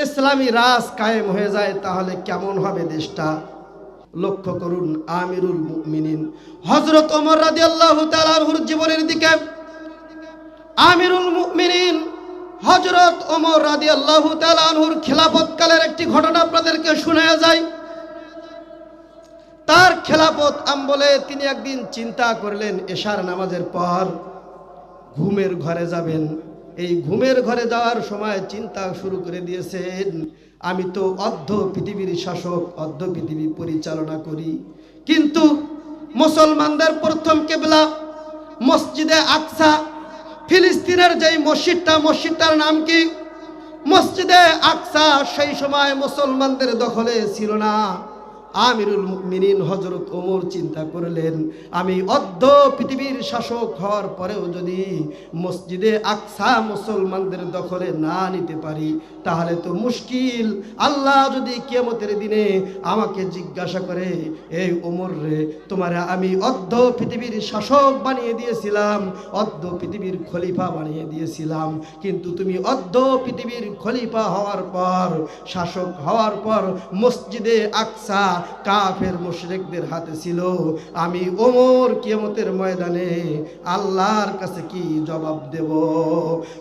ইসলামী রাজ কায়েম হয়ে যায়, তাহলে কেমন হবে দেশটা? লক্ষ্য করুন আমিরুল মুমিনিন হযরত ওমর রাদিয়াল্লাহু তাআলা আনহুর জীবনের দিকে। আমিরুল মুমিনিন হযরত ওমর রাদিয়াল্লাহু তাআলা আনহুর খেলাফতকালের একটি ঘটনা আপনাদেরকে শোনায়া যায়। তার খেলাফত আমলে তিনি একদিন চিন্তা করলেন এশার নামাজের পর ঘুমের ঘরে যাবেন। এই ঘুমের ঘরে যাওয়ার সময় চিন্তা শুরু করে দিয়েছেন, আমি তো অর্ধ পৃথিবীর শাসক, অর্ধ পৃথিবী পরিচালনা করি, কিন্তু মুসলমানদের প্রথম কিবলা মসজিদে আকসা, ফিলিস্তিনের যেই মসজিদটার নাম কি? মসজিদে আকসা সেই সময় মুসলমানদের দখলে ছিল না। আমিরুল মুমিনিন হযরত ওমর চিন্তা করলেন, আমি অর্ধ পৃথিবীর শাসক হওয়ার পরেও যদি মসজিদে আকসা মুসলমানদের দখলে না নিতে পারি তাহলে তো মুশকিল। আল্লাহ যদি কিয়ামতের দিনে আমাকে জিজ্ঞাসা করে, এই ওমর রে, তোমারে আমি অর্ধ পৃথিবীর শাসক বানিয়ে দিয়েছিলাম, অর্ধ পৃথিবীর খলিফা বানিয়ে দিয়েছিলাম, কিন্তু তুমি অর্ধ পৃথিবীর খলিফা হওয়ার পর, শাসক হওয়ার পর মসজিদে আকসা কাফের মুশরিকদের হাতে ছিল, আমি ওমর কিয়ামতের ময়দানে আল্লাহর কাছে কি জবাব দেব?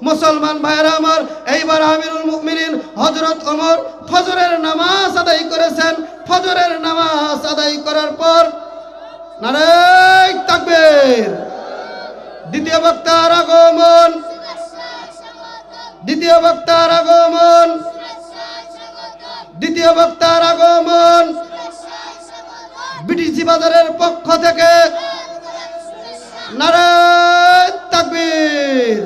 মুসলমান ভাইরা আমার, এইবার আমিরুল মুমিনিন হযরত ওমর ফজরের নামাজ আদায় করেছেন। ফজরের নামাজ আদায় করার পর নারে তাকবীর, দ্বিতীয় বক্তার আগমন, দ্বিতীয় বক্তার আগমন, দ্বিতীয় বক্তার আগমন। বিটিসি বাজারের পক্ষ থেকে নারে তাকবীর।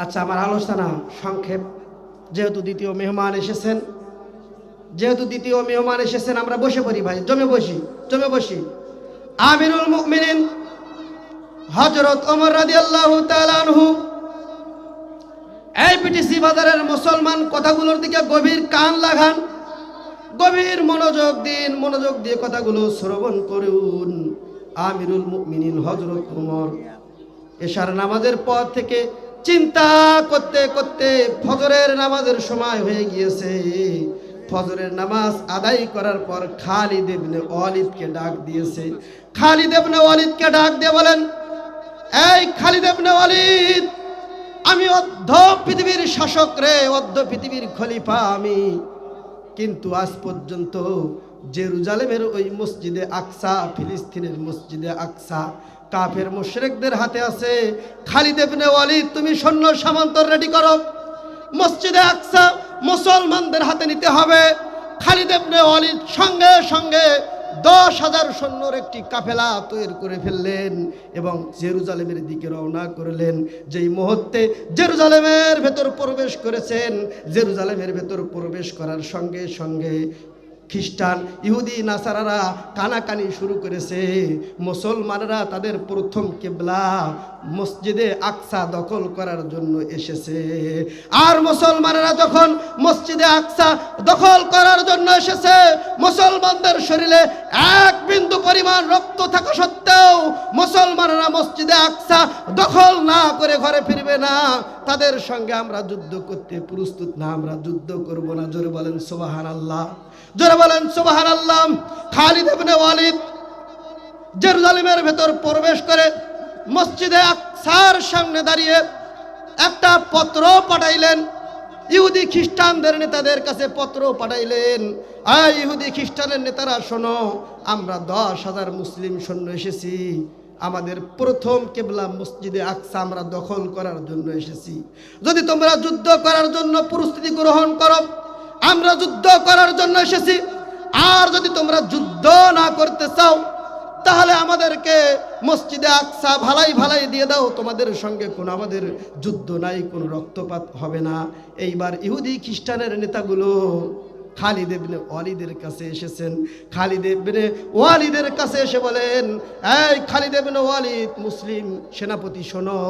আচ্ছা, আমার আলোচনা সংক্ষেপ। যেহেতু দ্বিতীয় মেহমান এসেছেন, আমরা বসে পড়ি ভাই, জমে বসি। আমিরুল মুমিনিন হযরত ওমর রাদিয়াল্লাহু তাআলা আনহু এই বিটিসি বাজারের মুসলমান কথাগুলোর দিকে গভীর কান লাগান, গভীর মনোযোগ দিয়ে কথাগুলো শ্রবণ করুন। আমিরুল মুমিনিন হযরত ওমর এশার নামাজের পর থেকে চিন্তা করতে করতে ফজরের নামাজের সময় হয়ে গিয়েছে। ফজরের নামাজ আদায় করার পর খালিদ ইবনে ওয়ালিদকে ডাক দিয়েছে। খালিদ ইবনে ওয়ালিদকে ডাক দিয়ে বলেন, এই খালিদ ইবনে ওয়ালিদ, আমি অর্ধ পৃথিবীর শাসক রে, অর্ধ পৃথিবীর খলিফা আমি, কিন্তু আজ পর্যন্ত জেরুজালেমের ওই মসজিদে আকসা, ফিলিস্তিনের মসজিদে আকসা কাফের মুশরিকদের হাতে আছে। খালিদ ইবনে ওয়ালিদ, তুমি সৈন্য সামন্ত রেডি করো, মসজিদে আকসা মুসলমানদের হাতে নিতে হবে। খালিদ ইবনে ওয়ালিদ সঙ্গে সঙ্গে 10,000 সৈন্যর একটি কাফেলা তৈরি করে ফেললেন এবং জেরুজালেমের দিকে রওনা করলেন। যেই মুহূর্তে জেরুজালেমের ভেতর প্রবেশ করেছেন, জেরুজালেমের ভেতর প্রবেশ করার সঙ্গে সঙ্গে খ্রিস্টান, ইহুদি, নাসারারা কানাকানি শুরু করেছে। মুসলমানরা তাদের প্রথম কিবলা মসজিদে আকসা দখল করার জন্য এসেছে। আর মুসলমানরা যখন মসজিদে আকসা দখল করার জন্য এসেছে, মুসলমানদের শরীরে এক বিন্দু পরিমাণ রক্ত থাকা সত্ত্বেও মুসলমানরা মসজিদে আকসা দখল না করে ঘরে ফিরবে না। তাদের সঙ্গে আমরা যুদ্ধ করতে প্রস্তুত না, আমরা যুদ্ধ করব না। জোরে বলেন সুবহানাল্লাহ, জোরে বলেন সুবহানাল্লাহ। খালিদ ইবনে ওয়ালিদ জেরুজালেমের ভেতর প্রবেশ করে মসজিদে আকসার সামনে দাঁড়িয়ে একটা পত্র পাঠাইলেন। ইহুদি খ্রিস্টানদের নেতাদের কাছে পত্র পাঠাইলেন, এই ইহুদি খ্রিস্টানের নেতারা শোনো, আমরা 10,000 মুসলিম সৈন্য এসেছি, আমাদের প্রথম কিবলা মসজিদে আকসা আমরা দখল করার জন্য এসেছি। যদি তোমরা যুদ্ধ করার জন্য প্রস্তুতি গ্রহণ করো, আমরা যুদ্ধ করার জন্য এসেছি। আর যদি তোমরা যুদ্ধ না করতে চাও তাহলে আমাদেরকে মসজিদে আকসা ভালাই দিয়ে দাও, তোমাদের সঙ্গে কোনো আমাদের যুদ্ধ নাই, কোনো রক্তপাত হবে না। এইবার ইহুদি খ্রিস্টানের নেতাগুলো খালিদ ইবনে ওয়ালিদের কাছে এসেছেন। খালিদ ইবনে ওয়ালিদের কাছে এসে বলেন, এই খালিদ ইবনে ওয়ালিদ, মুসলিম সেনাপতি শোনো,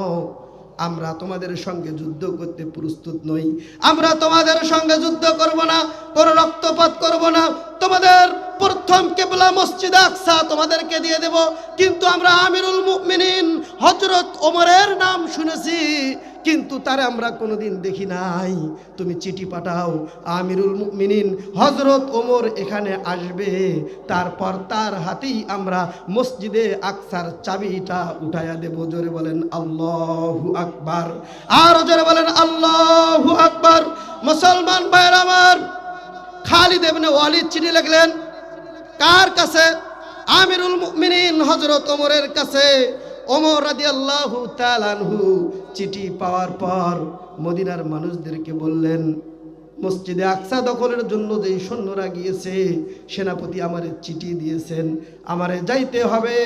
আমরা তোমাদের সঙ্গে যুদ্ধ করতে প্রস্তুত নই, আমরা তোমাদের সঙ্গে যুদ্ধ করব না, কোনো রক্তপাত করব না, তোমাদের প্রথম কিবলা মসজিদ আকসা তোমাদেরকে দিয়ে দেব। কিন্তু আমরা আমিরুল মুমিনিন হযরত ওমরের নাম শুনেছি, কিন্তু তারে আমরা কোনোদিন দেখি নাই। তুমি চিঠি পাঠাও, আমিরুল মুমিনিন হযরত ওমর এখানে আসবে, তারপর তার হাতেই আমরা মসজিদে আকসার চাবিটা উঠাইয়া দেব। জোরে বলেন আল্লাহু আকবার, আর জোরে বলেন আল্লাহু আকবার। মুসলমান ভাইরা আমার, খালিদ ইবনে ওয়ালিদ চিঠি লিখলেন কার কাছে? আমিরুল মুমিনিন হযরত ওমরের কাছে। ওমর রাদিয়াল্লাহু তাআলা আনহু চিঠি পাওয়ার পর মদিনার মানুষদেরকে বললেন, মসজিদে আকসা দখলের জন্য যেই সৈন্যরা গিয়েছে, সেনাপতি আমারে চিঠি দিয়েছেন, আমারে যাইতে হবে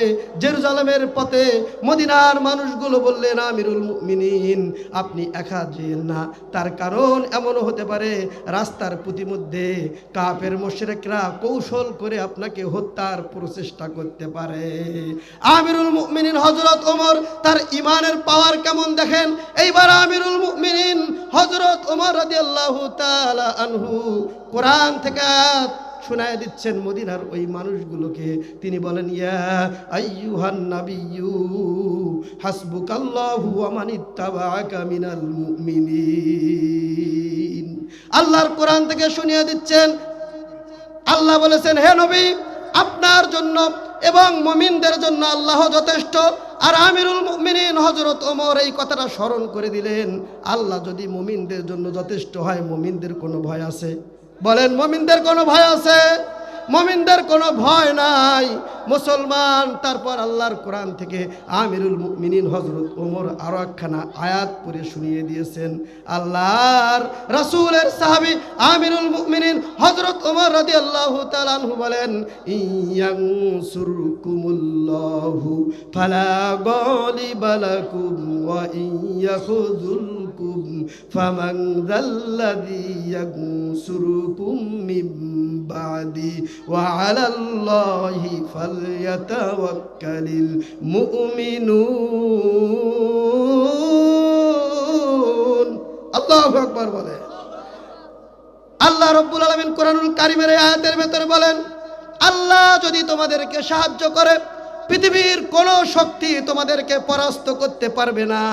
জেরুজালেমের পথে। মদিনার মানুষগুলো বললেন, আমিরুল মুমিনিন আপনি একা যেন না, তার কারণ এমনও হতে পারে রাস্তার প্রতিমধ্যে কাফের মুশরিকরা কৌশল করে আপনাকে হত্যার প্রচেষ্টা করতে পারে। আমিরুল মুমিনিন হযরত ওমর তার ঈমানের পাওয়ার কেমন দেখেন। এইবার আমিরুল মুমিনিন হযরত ওমর রাদিয়াল্লাহু তাআলা আনহু কোরআন থেকে শোনায় দিচ্ছেন মদিনার ওই মানুষগুলোকে। তিনি বলেন, ইয়া আইয়ুহান নাবিয়্যু হাসবুকাল্লাহু ওয়া মানিত্তাবাআকা মিনাল মুমিনিন। আল্লাহর কোরআন থেকে শুনিয়ে দিচ্ছেন, আল্লাহ বলেছেন, হে নবী আপনার জন্য এবং মুমিনদের জন্য আল্লাহ যথেষ্ট। আর আমিরুল মুমিনিন হযরত ওমর এই কথাটা স্মরণ করে দিলেন, আল্লাহ যদি মুমিনদের জন্য যথেষ্ট হয়, মুমিনদের কোনো ভয় আছে? বলেন, মুমিনদের কোনো ভয় আছে? মুমিনদের কোনো ভয় নাই। মুসলমান, তারপর আল্লাহর কোরআন থেকে আমিরুল মুমিনিন হযরত ওমর আরো একখানা আয়াত পড়ে শুনিয়ে দিয়েছেন। আল্লাহর রাসূলের সাহাবী আমিরুল মুমিনিন হযরত ওমর রাদিয়াল্লাহু তাআলা আনহু বলেন, ইয়ানসুরকুমুল্লাহু ফালা গালিবা লাকুম ওয়া ইয়াখযুলকুম ফামান যাল্লাযী ইয়ানসুরকুম মিন বাদি ওয়া আলাল্লাহি ফালইয়াতাওয়াক্কালিল মুমিনুন। আল্লাহু আকবার বলে। আল্লাহ রাব্বুল আলামিন কোরআনুল কারীমের এই আয়াতের ভিতরে বলেন, আল্লাহ যদি তোমাদেরকে সাহায্য করে, পৃথিবীর কোনো শক্তি তোমাদেরকে পরাস্ত করতে পারবে না।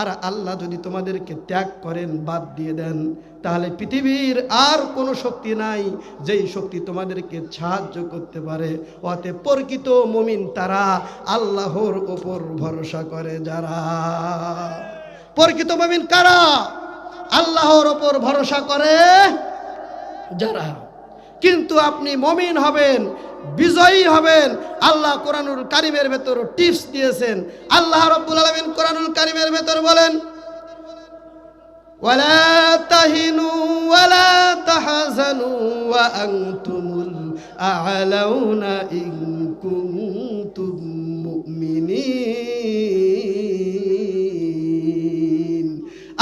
আর আল্লাহ যদি তোমাদেরকে ত্যাগ করেন, বাদ দিয়ে দেন, তাহলে পৃথিবীর আর কোনো শক্তি নাই যেই শক্তি তোমাদেরকে সাহায্য করতে পারে। অতএব প্রকৃত মুমিন তারা, আল্লাহর ওপর ভরসা করে যারা। প্রকৃত মুমিন কারা? আল্লাহর ওপর ভরসা করে যারা। কিন্তু আপনি মুমিন হবেন, বিজয়ী হবেন। আল্লাহ কোরআনুল কারীমের ভেতর টিপস দিয়েছেন। আল্লাহ রাব্বুল আলামিন কোরআনুল কারীমের ভেতর বলেন, ওয়ালা তাহিনু ওয়ালা তাহজানু ওয়া আনতুমুল আ'লাউনা ইন কুনতুম মুমিনিন।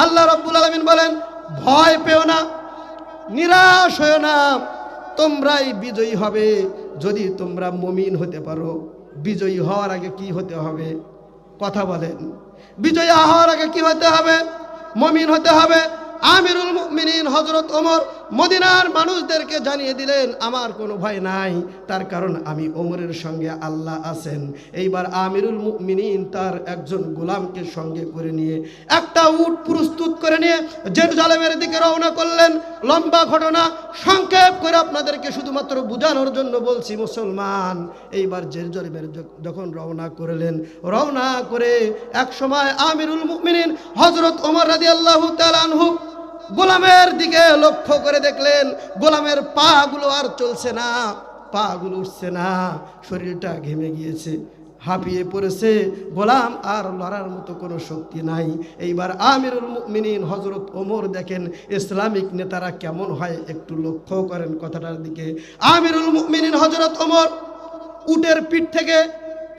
আল্লাহ রাব্বুল আলামিন বলেন, ভয় পেও না, নিরাশ হয়ো না, তোমরাই বিজয়ী হবে যদি তোমরা মুমিন হতে পারো। বিজয়ী হওয়ার আগে কি হতে হবে? কথা বলেন। বিজয়ী হওয়ার আগে কি হতে হবে? মুমিন হতে হবে। আমিরুল মুমিনিন হযরত ওমর মদিনার মানুষদেরকে জানিয়ে দিলেন, আমার কোনো ভয় নাই, তার কারণ আমি ওমরের সঙ্গে আল্লাহ আছেন। এইবার আমিরুল মুমিনিন তার একজন গোলামকে সঙ্গে করে নিয়ে একটা উট প্রস্তুত করে নিয়ে জেরুজালেমের দিকে রওনা করলেন। লম্বা ঘটনা, সংক্ষেপ করে আপনাদেরকে শুধুমাত্র বোঝানোর জন্য বলছি। মুসলমান, এইবার জেরুজালেমের যখন রওনা করলেন, রওনা করে এক সময় আমিরুল মুমিনিন হযরত ওমর রাদিয়াল্লাহু তাআলা আনহু গোলামের দিকে লক্ষ্য করে দেখলেন, গোলামের পাগুলো আর চলছে না, পাগুলো উঠছে না, শরীরটা ঘেমে গিয়েছে, হাঁপিয়ে পড়েছে, গোলাম আর লড়ার মতো কোনো শক্তি নাই। এইবার আমিরুল মুমিনিন হযরত ওমর দেখেন ইসলামিক নেতারা কেমন হয়, একটু লক্ষ্য করেন কথাটার দিকে। আমিরুল মুমিনিন হযরত ওমর উটের পিঠ থেকে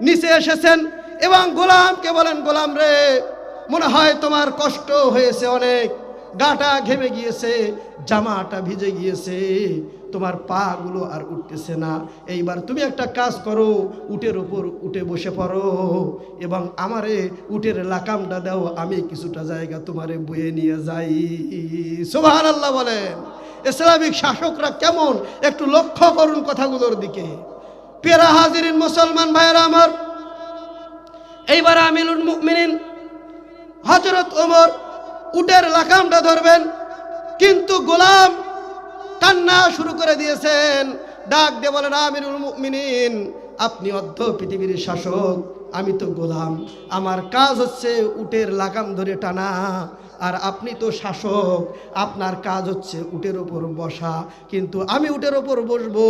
নিচে এসেছেন এবং গোলামকে বলেন, গোলাম রে, মনে হয় তোমার কষ্ট হয়েছে অনেক, গাটা ঘেমে গিয়েছে, জামাটা ভিজে গিয়েছে, তোমার পা গুলো আর উঠতেছে না। এইবার তুমি একটা কাজ করো, উটের উপর উঠে বসে পড়ো এবং আমারে উটের লাকামটা দাও, আমি কিছুটা জায়গা তোমারে বয়ে নিয়ে যাই। সুবহানাল্লাহ বলেন। ইসলামিক শাসকরা কেমন একটু লক্ষ্য করুন কথাগুলোর দিকে। প্রিয় হাজিরিন মুসলমান ভাইরা আমার, এইবার আমিরুল মুমিনিন হযরত ওমর উটের লাকামটা ধরবেন, কিন্তু গোলাম কান্না শুরু করে দিয়েছেন। ডাক দিয়ে বলেন, আমিরুল মুমিনিন, আপনি অর্ধ পৃথিবীর শাসক, আমি তো গোলাম, আমার কাজ হচ্ছে উটের লাগাম ধরে টানা, আর আপনি তো শাসক, আপনার কাজ হচ্ছে উটের ওপর বসা, কিন্তু আমি উটের ওপর বসবো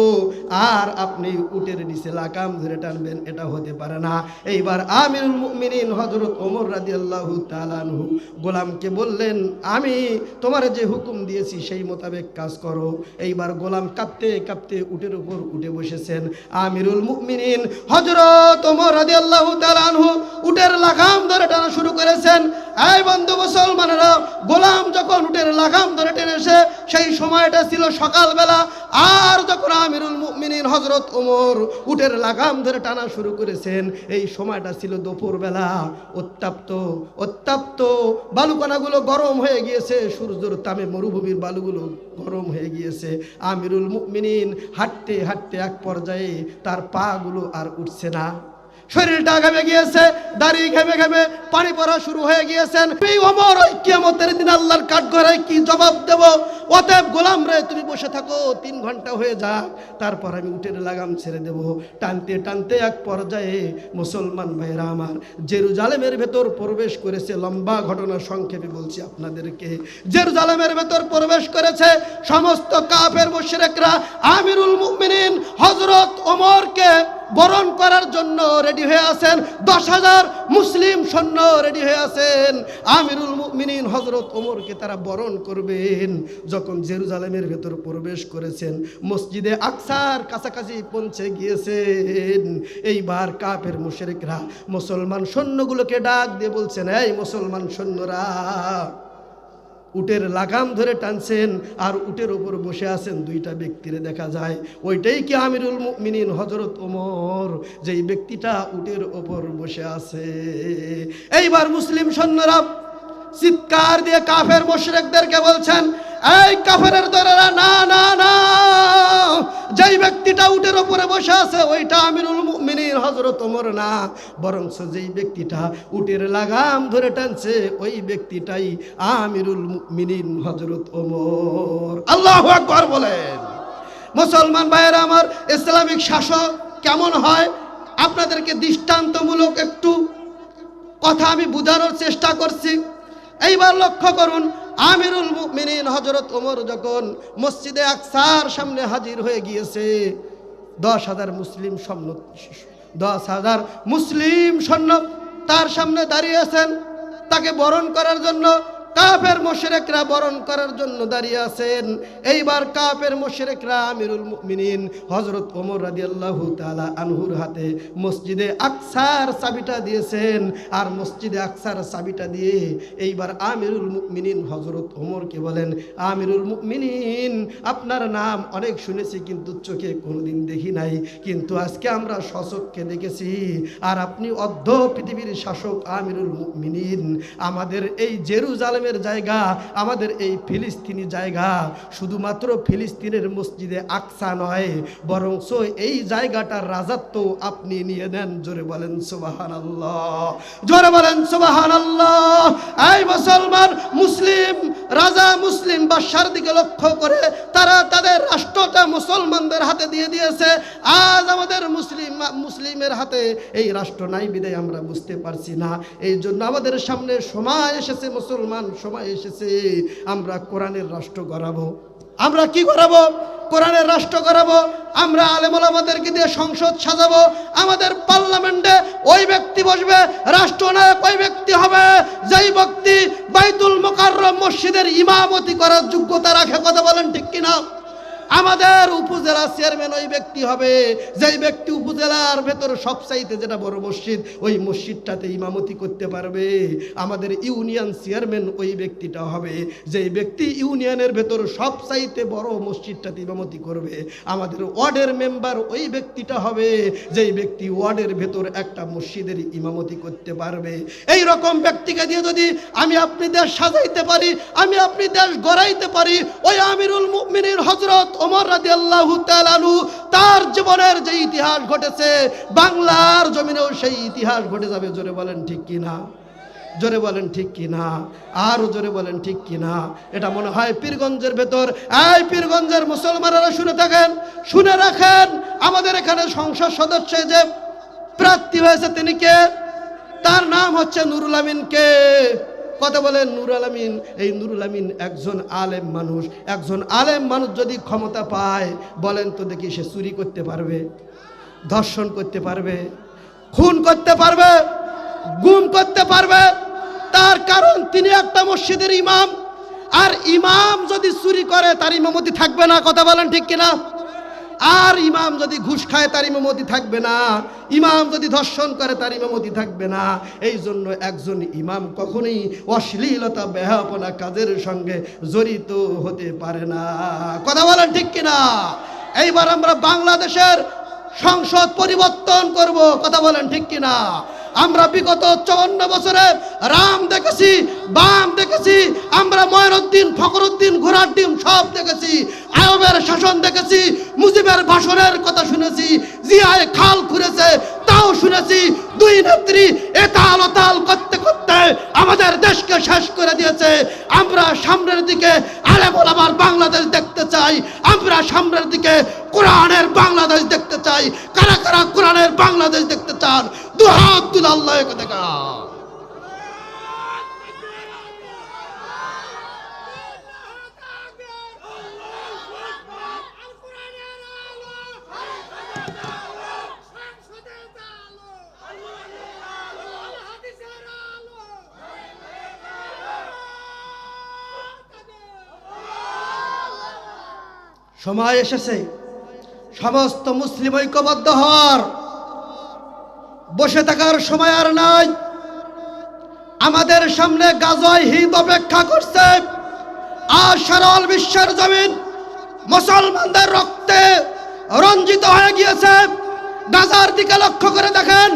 আর আপনি উটের নিচে লাগাম ধরে টানবেন, এটা হতে পারে না। এইবার আমিরুল মুমিনিন হযরত ওমর রাদিয়াল্লাহু তাআলা আনহু গোলামকে বললেন, আমি তোমার যে হুকুম দিয়েছি সেই মোতাবেক কাজ করো। এইবার গোলাম কাঁপতে কাঁপতে উটের উপর উঠে বসেছেন। আমিরুল মুমিনিন হযরত ওমর রাদিয়াল্লাহু তাআলা আনহু উটের লাগাম ধরে টানা শুরু করেছেন। এই বন্ধু মুসলমানেরা, গোলাম যখন উটের লাগাম ধরে টেনেছে সেই সময়টা ছিল সকালবেলা, আর যখন আমিরুল মুমিনিন হযরত ওমর উটের লাগাম ধরে টানা শুরু করেছেন এই সময়টা ছিল দুপুরবেলা। উত্তপ্ত বালুকণাগুলো গরম হয়ে গিয়েছে, সূর্যের তাপে মরুভূমির বালুগুলো গরম হয়ে গিয়েছে। আমিরুল মুমিনিন হাঁটতে হাঁটতে এক পর্যায়ে তার পা গুলো আর উঠছে না, শরীরটা ঘেমে গিয়েছে, দাড়ি ঘেমে ঘেমে পানি পড়া শুরু হয়ে গিয়েছেন। এই ওমর, ওই কিয়ামতের দিন আল্লাহর কাঠগড়ায় কি জবাব দেব? অতএব গোলাম রে, তুমি বসে থাকো, 3 ঘন্টা হয়ে যাক, তারপর আমি উটের লাগাম ছেড়ে দেব। টানতে টানতে এক পর্যায়ে মুসলমান ভাইরা আমার জেরুজালেমের ভেতর প্রবেশ করেছে। লম্বা ঘটনা সংক্ষেপে বলছি আপনাদেরকে। জেরুজালেমের ভেতর প্রবেশ করেছে সমস্ত কাফের মুশরিকরা। আমিরুল মুমিনিন হযরত ওমরকে বরণ করার জন্য রেডি হয়ে আছেন। 10,000 মুসলিম সৈন্য রেডি হয়ে আছেন। আমিরুল মুমিনিন হযরত ওমরকে তারা বরণ করবেন। যখন জেরুজালেমের ভেতর প্রবেশ করেছেন, মসজিদে আকসার কাছাকাছি পৌঁছে গিয়েছেন, এইবার কাফের মুশরিকরা মুসলমান সৈন্যগুলোকে ডাক দিয়ে বলছেন, এই মুসলমান সৈন্যরা, উটের লাগাম ধরে টানছেন আর উটের ওপর বসে আছেন 2টা ব্যক্তিরে দেখা যায়। ওইটাই কি আমিরুল মুমিনিন হযরত ওমর, যেই ব্যক্তিটা উটের ওপর বসে আছে? এইবার মুসলিম সৈন্যরা চিৎকার দিয়ে কাফের মুশরিকদেরকে বলছেন, এই কাফেরের দলেরা, না না না, যেই ব্যক্তিটা উটের উপরে বসে আছে ওইটা আমিরুল মুমিনিন হযরত ওমর না, বরং যেই ব্যক্তিটা উটের লাগাম ধরে টানছে ওই ব্যক্তিটাই আমিরুল মুমিনিন হযরত ওমর। আল্লাহু আকবার বলেন। মুসলমান ভাইয়েরা আমার, ইসলামিক শাসক কেমন হয় আপনাদেরকে দৃষ্টান্তমূলক একটু কথা আমি বোঝানোর চেষ্টা করছি। এইবার লক্ষ্য করুন, আমিরুল মুমিনিন হযরত ওমর যখন মসজিদে আকসার সামনে হাজির হয়ে গিয়েছে, 10,000 মুসলিম সৈন্য তার সামনে দাঁড়িয়ে আছেন, তাকে বরণ করার জন্য। কাফের মুশরিকরা বরণ করার জন্য দাঁড়িয়ে আছেন। এইবার কাফের মুশরিকরা আমিরুল মুমিনিন হযরত ওমর রাদিয়াল্লাহু তাআলা আনহুর হাতে মসজিদে আকসার চাবিটা দিয়েছেন, আর মসজিদে আকসার চাবিটা দিয়ে এইবার আমিরুল মুমিনিন হযরত ওমরকে বলেন, আমিরুল মুমিনিন, আপনার নাম অনেক শুনেছি কিন্তু চোখে কোনোদিন দেখি নাই, কিন্তু আজকে আমরা স্বচক্ষে দেখেছি, আর আপনি অর্ধ পৃথিবীর শাসক আমিরুল মুমিনিন। আমাদের এই জেরুজালেম জায়গা, আমাদের এই ফিলিস্তিনি জায়গা শুধুমাত্র ফিলিস্তিনের মসজিদে আকসা নয়, বরং এই জায়গাটার রাজত্ব আপনি নিয়ে নেন। জোরে বলেন সুবহানাল্লাহ, জোরে বলেন সুবহানাল্লাহ। এই মুসলমান মুসলিম রাজা মুসলিম বাদশার দিকে লক্ষ্য করে তারা তাদের রাষ্ট্রটা মুসলমানদের হাতে দিয়ে দিয়েছে। আজ আমাদের মুসলিমের হাতে এই রাষ্ট্র নাই বিদায় আমরা বুঝতে পারছি না। এই জন্য আমাদের সামনে সময় এসেছে, মুসলমান সময় এসেছে, আমরা কোরআনের রাষ্ট্র গড়াবো। আমরা কি গড়াবো? কোরআনের রাষ্ট্র গড়াবো। আমরা আলেম ওলামাদেরকে দিয়ে সংসদ সাজাবো। আমাদের পার্লামেন্টে ওই ব্যক্তি বসবে, রাষ্ট্রনায়ক ওই ব্যক্তি হবে যেই ব্যক্তি বাইতুল মুকাররম মসজিদের ইমামতি করার যোগ্যতা রাখে। কথা বলেন ঠিক কিনা? আমাদের উপজেলা চেয়ারম্যান ওই ব্যক্তি হবে যেই ব্যক্তি উপজেলার ভেতর সবচাইতে যেটা বড় মসজিদ ওই মসজিদটাতে ইমামতি করতে পারবে। আমাদের ইউনিয়ন চেয়ারম্যান ওই ব্যক্তিটা হবে যেই ব্যক্তি ইউনিয়নের ভেতর সবচাইতে বড় মসজিদটাতে ইমামতি করবে। আমাদের ওয়ার্ডের মেম্বার ওই ব্যক্তিটা হবে যেই ব্যক্তি ওয়ার্ডের ভেতর একটা মসজিদের ইমামতি করতে পারবে। এই রকম ব্যক্তিকে দিয়ে যদি আমি আপনি দেশ সাজাইতে পারি, আমি আপনি দেশ গড়াইতে পারি, ওই আমিরুল মুমিনিন হযরত ওমর রাদিয়াল্লাহু তাআলা আনহু তার জীবনের যে ইতিহাস ঘটেছে বাংলার জমিনেও সেই ইতিহাস ঘটে যাবে। জোরে বলেন ঠিক কিনা? জোরে বলেন ঠিক কিনা? আরো জোরে বলেন ঠিক কিনা? এটা মনে হয় পীরগঞ্জের ভেতর। এই পীরগঞ্জের মুসলমানেরা শুনে থাকেন, শুনে রাখেন, আমাদের এখানে সংসদ সদস্য যে প্রার্থী হয়েছে তিনি কে? তার নাম হচ্ছে নুরুল আমিন। কে? কথা বলেন নুরুল আমিন। এই নুরুল আমিন একজন আলেম মানুষ। একজন আলেম মানুষ যদি ক্ষমতা পায়, বলেন তো দেখি সে চুরি করতে পারবে, ধর্ষণ করতে পারবে, খুন করতে পারবে, গুম করতে পারবে? তার কারণ তিনি একটা মসজিদের ইমাম। আর ইমাম যদি চুরি করে তার ইমামতি থাকবে না। কথা বলেন ঠিক কিনা? আর ইমাম যদি ঘুষ খায় তার ইমামতি থাকবে না। ইমাম যদি ধর্ষণ করে তার ইমামতি থাকবে না। এই জন্য একজন ইমাম কখনোই অশ্লীলতা বেহাপনা কাজের সঙ্গে জড়িত হতে পারে না। কথা বলেন ঠিক কিনা? এইবার আমরা বাংলাদেশের সংসদ পরিবর্তন করব। কথা বলেন ঠিক কিনা? আমরা বিগত 54 বছরে রাম দেখেছি, বাম দেখেছি, আমরা ময়নুদ্দিন, ফখরুদ্দিন, ঘোড়ার ডিম সব দেখেছি, আয়বের শাসন দেখেছি, মুজিবের ভাষণের কথা শুনেছি, জিয়ায় খাল খুঁড়েছে তাও শুনেছি। দুই নেত্রী এতাল ওতাল করতে করতে আমাদের দেশকে শেষ করে দিয়েছে। আমরা সামনের দিকে আলেম ওলামার বাংলাদেশ দেখতে চাই। আমরা সামনের দিকে কোরআনের বাংলাদেশ দেখতে চাই। কারা কারা কোরআনের বাংলাদেশ দেখতে চান? দুহাত তুলে আল্লাহকে দেখা। সময় এসেছে সমস্ত মুসলিম ঐক্যবদ্ধ হওয়ার। বসে থাকার সময় আর নাই। আমাদের সামনে গাজওয়ায়ে হিন্দ অপেক্ষা করছে। আর সারা বিশ্বের জমিন মুসলমানদের রক্তে রঞ্জিত হয়ে গিয়েছে। গাজার দিকে লক্ষ্য করে দেখেন,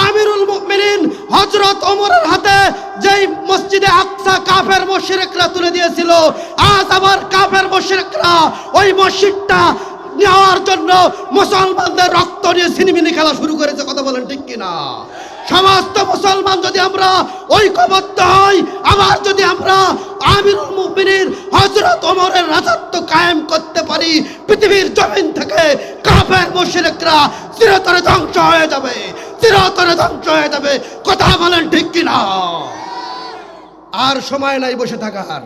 আমিরুল মুমিনিন হযরত ওমরের হাতে যেই মসজিদে আকসা কাফের মুশরিকরা তুলে দিয়েছিল, আজ আবার কাফের মুশরিকরা ওই মসজিদটা নেওয়ার জন্য মুসলমানদের রক্ত নিয়ে ছিনিমিনি খেলা শুরু করেছে। কথা বলেন ঠিক কিনা? সমস্ত মুসলমান যদি আমরা ঐক্যবদ্ধ হই, আবার যদি আমরা আমিরুল মুমিনিন হযরত ওমরের রাজত্ব কায়েম করতে পারি, পৃথিবীর জমিন থেকে কাফের মুশরিকরা চিরতরে ধ্বংস হয়ে যাবে, চিরতরে ধ্বংস হয়ে যাবে। কথা বলেন ঠিক কিনা? আর সময় নাই বসে থাকার।